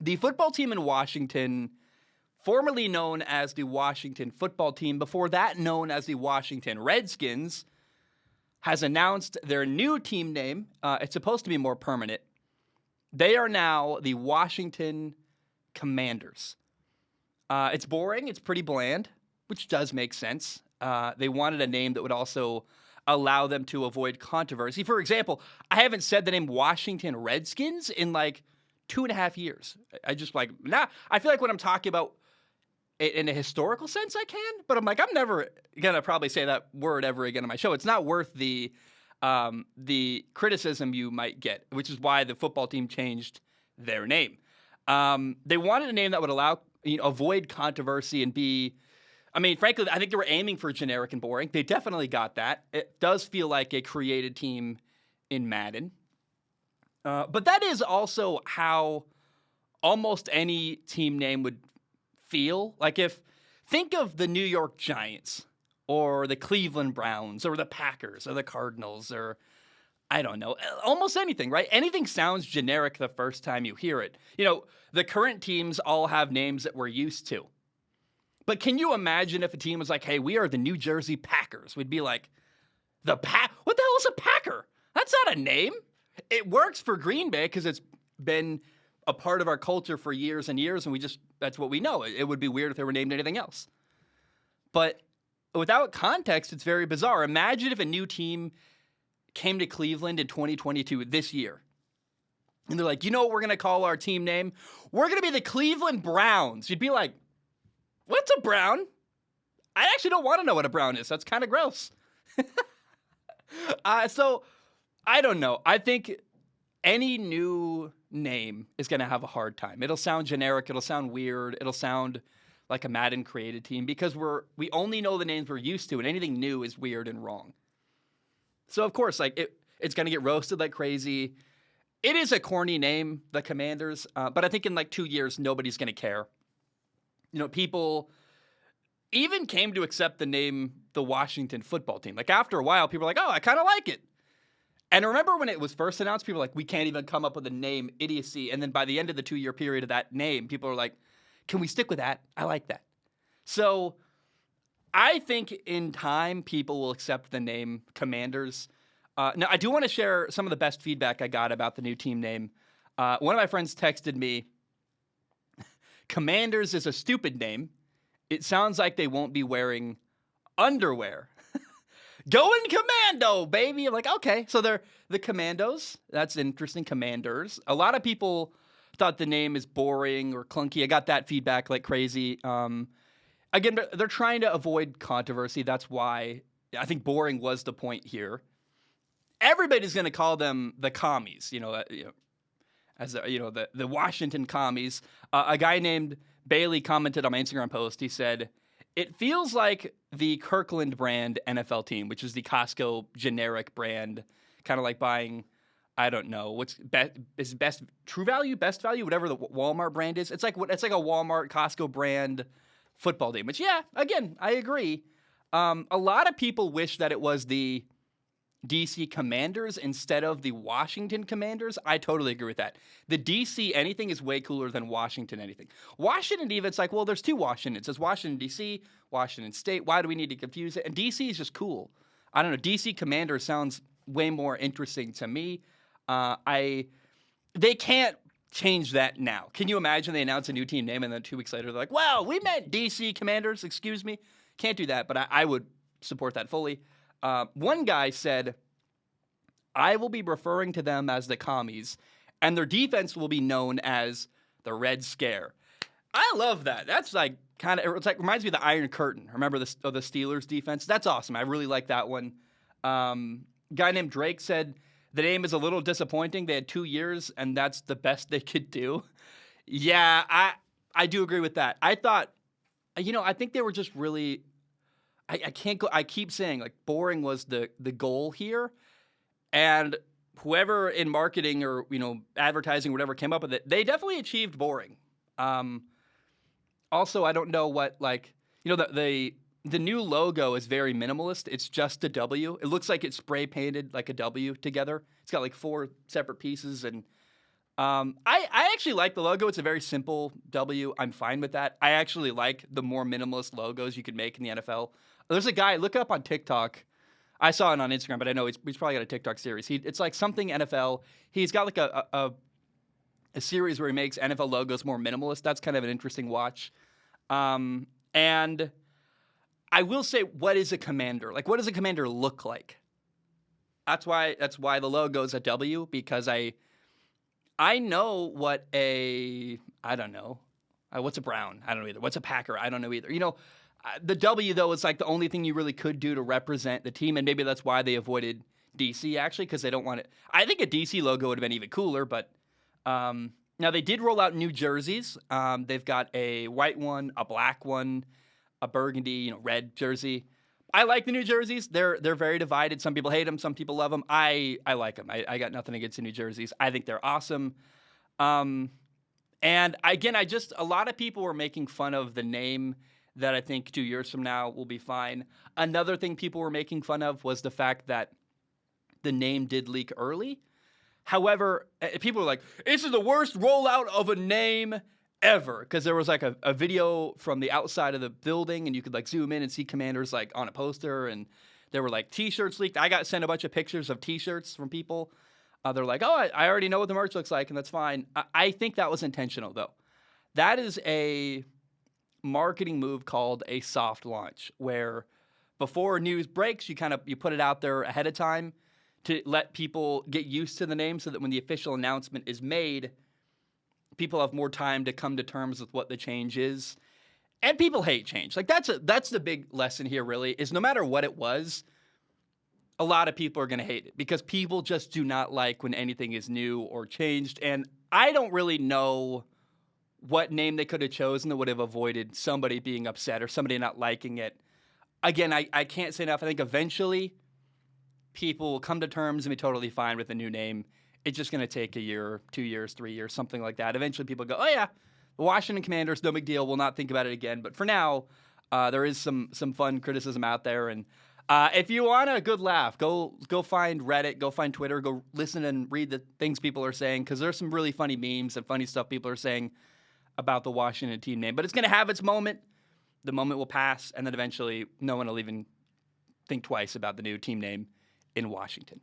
The football team in Washington, formerly known as the Washington football team, before that known as the Washington Redskins, has announced their new team name. It's supposed to be more permanent. They are now the Washington Commanders. It's boring. It's pretty bland, which does make sense. They wanted a name that would also allow them to avoid controversy. For example, I haven't said the name Washington Redskins in like 2.5 years. I just like, nah, I feel like when I'm talking about it in a historical sense, I can, but I'm like, I'm never going to probably say that word ever again on my show. It's not worth the criticism you might get, which is why the football team changed their name. They wanted a name that would allow, avoid controversy and be, frankly, I think they were aiming for generic and boring. They definitely got that. It does feel like a created team in Madden. But that is also how almost any team name would feel. Like think of the New York Giants or the Cleveland Browns or the Packers or the Cardinals or I don't know, almost anything, right? Anything sounds generic the first time you hear it. The current teams all have names that we're used to. But can you imagine if a team was like, hey, we are the New Jersey Packers? We'd be like, what the hell is a Packer? That's not a name. It works for Green Bay because it's been a part of our culture for years and years, and that's what we know. It would be weird if they were named anything else. But without context, it's very bizarre. Imagine if a new team came to Cleveland in 2022, this year, and they're like, what we're going to call our team name? We're going to be the Cleveland Browns. You'd be like, what's a brown? I actually don't want to know what a brown is. That's kind of gross. So, I don't know. I think any new name is going to have a hard time. It'll sound generic. It'll sound weird. It'll sound like a Madden created team because we only know the names we're used to, and anything new is weird and wrong. So, of course, it's going to get roasted like crazy. It is a corny name, the Commanders, but I think in like 2 years, nobody's going to care. People even came to accept the name the Washington football team. Like after a while, people were like, oh, I kind of like it. And remember when it was first announced, people were like, we can't even come up with a name, idiocy. And then by the end of the 2-year period of that name, people are like, can we stick with that? I like that. So I think in time, people will accept the name Commanders. Now, I do want to share some of the best feedback I got about the new team name. One of my friends texted me, Commanders is a stupid name. It sounds like they won't be wearing underwear. Going commando, baby. I'm like, okay. So they're the Commandos. That's interesting. Commanders. A lot of people thought the name is boring or clunky. I got that feedback like crazy. Again, they're trying to avoid controversy. That's why I think boring was the point here. Everybody's going to call them the commies, as the Washington commies. A guy named Bailey commented on my Instagram post. He said, it feels like the Kirkland brand NFL team, which is the Costco generic brand, kind of like buying, I don't know, what's best True Value, Best Value, whatever the Walmart brand is. It's like a Walmart, Costco brand football team, which, yeah, again, I agree. A lot of people wish that it was the DC Commanders instead of the Washington Commanders. I totally agree with that. The DC anything is way cooler than Washington anything. Washington even, it's like, well, there's two Washingtons. There's Washington, DC, Washington State. Why do we need to confuse it? And DC is just cool. I don't know. DC Commanders sounds way more interesting to me. They can't change that now. Can you imagine they announce a new team name and then 2 weeks later they're like, wow, we meant DC Commanders. Excuse me. Can't do that, but I would support that fully. One guy said, I will be referring to them as the commies, and their defense will be known as the Red Scare. I love that. That's like reminds me of the Iron Curtain. Remember the Steelers defense? That's awesome. I really like that one. Guy named Drake said the name is a little disappointing. They had 2 years, and that's the best they could do. Yeah, I do agree with that. I thought, I think they were just really. I can't go. I keep saying like boring was the goal here, and whoever in marketing or advertising or whatever came up with it, they definitely achieved boring. Also, I don't know what the new logo is very minimalist. It's just a W. It looks like it's spray painted like a W together. It's got like 4 separate pieces, and I actually like the logo. It's a very simple W. I'm fine with that. I actually like the more minimalist logos you could make in the NFL. There's a guy, look it up on TikTok. I saw it on Instagram, but I know he's probably got a TikTok series. It's like something NFL. He's got like a series where he makes NFL logos more minimalist. That's kind of an interesting watch. And I will say, what is a commander? Like, what does a commander look like? That's why the logo is a W, because I know what I don't know. What's a Brown? I don't know either. What's a Packer? I don't know either. The W, though, is like the only thing you really could do to represent the team, and maybe that's why they avoided DC, actually, because they don't want it. I think a DC logo would have been even cooler, but now they did roll out new jerseys. They've got a white one, a black one, a burgundy, red jersey. I like the new jerseys. They're very divided. Some people hate them. Some people love them. I like them. I got nothing against the new jerseys. I think they're awesome. And again, a lot of people were making fun of the name that I think 2 years from now will be fine. Another thing people were making fun of was the fact that the name did leak early. However, people were like, this is the worst rollout of a name ever, because there was like a video from the outside of the building, and you could like zoom in and see Commanders like on a poster, and there were like T-shirts leaked. I got sent a bunch of pictures of T-shirts from people. They're like, oh, I already know what the merch looks like, and that's fine. I think that was intentional, though. That is a marketing move called a soft launch, where before news breaks, you put it out there ahead of time to let people get used to the name, so that when the official announcement is made, people have more time to come to terms with what the change is. And people hate change. Like that's the big lesson here, really, is no matter what it was, a lot of people are going to hate it, because people just do not like when anything is new or changed. And I don't really know what name they could have chosen that would have avoided somebody being upset or somebody not liking it. Again, I can't say enough. I think eventually people will come to terms and be totally fine with the new name. It's just going to take a year, 2 years, 3 years, something like that. Eventually people go, oh yeah, the Washington Commanders, no big deal. We'll not think about it again. But for now, there is some fun criticism out there. And if you want a good laugh, go find Reddit, go find Twitter, go listen and read the things people are saying, because there's some really funny memes and funny stuff people are saying about the Washington team name. But it's going to have its moment. The moment will pass, and then eventually no one will even think twice about the new team name in Washington.